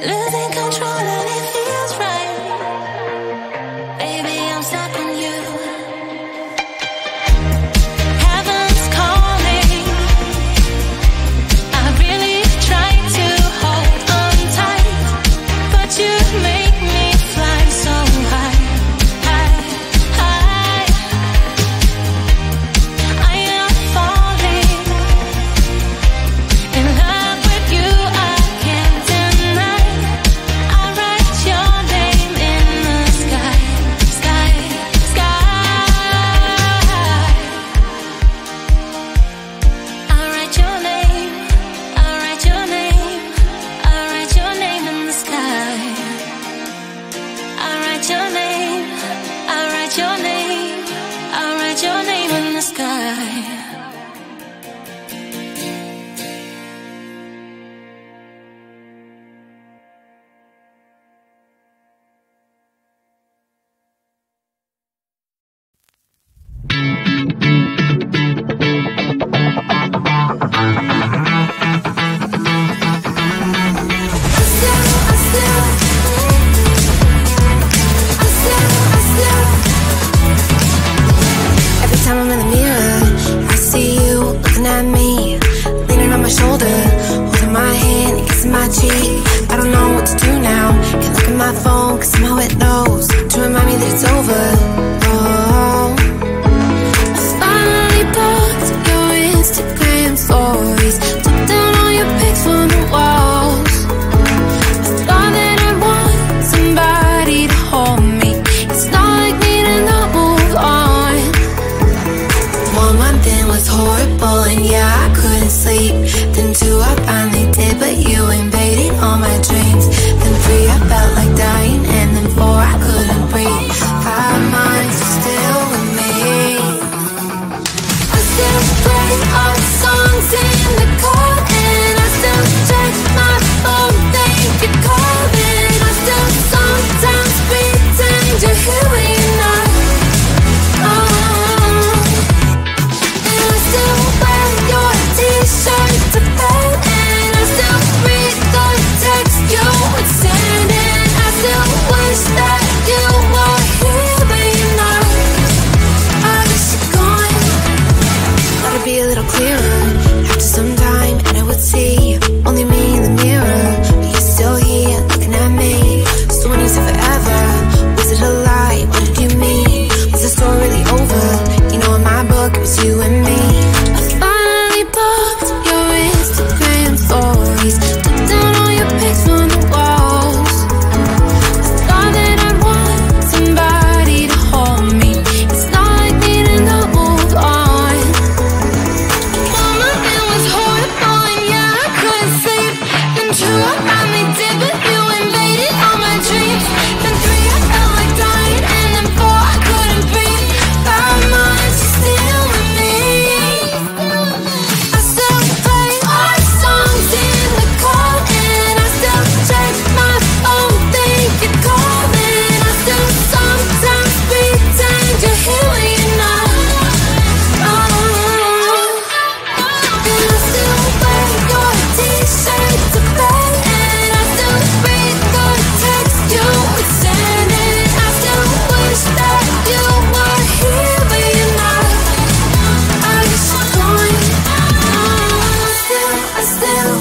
losing control and it feels right. Baby, I'm stuck on you. Heaven's calling. I really try to hold on tight, but you make me fly so high, high, high. I am falling in love with you. I can't deny. I write your name in the sky, sky, sky. I write your name. I write your name. I write your name in the sky. I write your name. I write your name. I write your name in the sky. Every time I'm in the mirror, I see you looking at me, leaning on my shoulder, holding my hand and kissing my cheek. I don't know what to do now. Can't look at my phone, cause somehow it knows to remind me that it's over. Oh, I finally blocked your Instagram stories, took down all your pics from the walls. I thought that I want somebody to hold me. It's not like me to not move on. 1 month in was horrible and yeah, I couldn't sleep. Then 2, I finally did, but you invaded all my dreams. Then 3, I felt like dying, and then 4, I couldn't breathe. 5 months, you're still with me. I still play our songs in the car, and I still check my phone, think you're calling. I still sometimes pretend you're here when you're not. And I still wear your t-shirt to bed, and I still read the text you would send, and I still wish that you were here but you're not. I wish you're gone. Thought it'd be a little clearer after some time, and I would see only me in the mirror, but you're still here looking at me. So when you said forever, was it a lie? What did you mean? Was the story really over? You know, in my book it was you and me. I finally blocked your Instagram stories, took down all your pics from the walls. I thought that I'd want somebody to hold me. It's not like me to not move on. 1 month it was horrible and yeah, I couldn't sleep. Then 2, I finally did, but you invaded all my dreams. Then 3, I felt like dying, and then 4, I couldn't breathe. 5 months, you're still with me. I still play our songs in the car, and I still check my phone, think you're calling. I still sometimes pretend you're here when you're not. And I still wear your t-shirt to bed, and I still read the text you would send, and I still wish that you were here but you're not. I wish you're gone. I still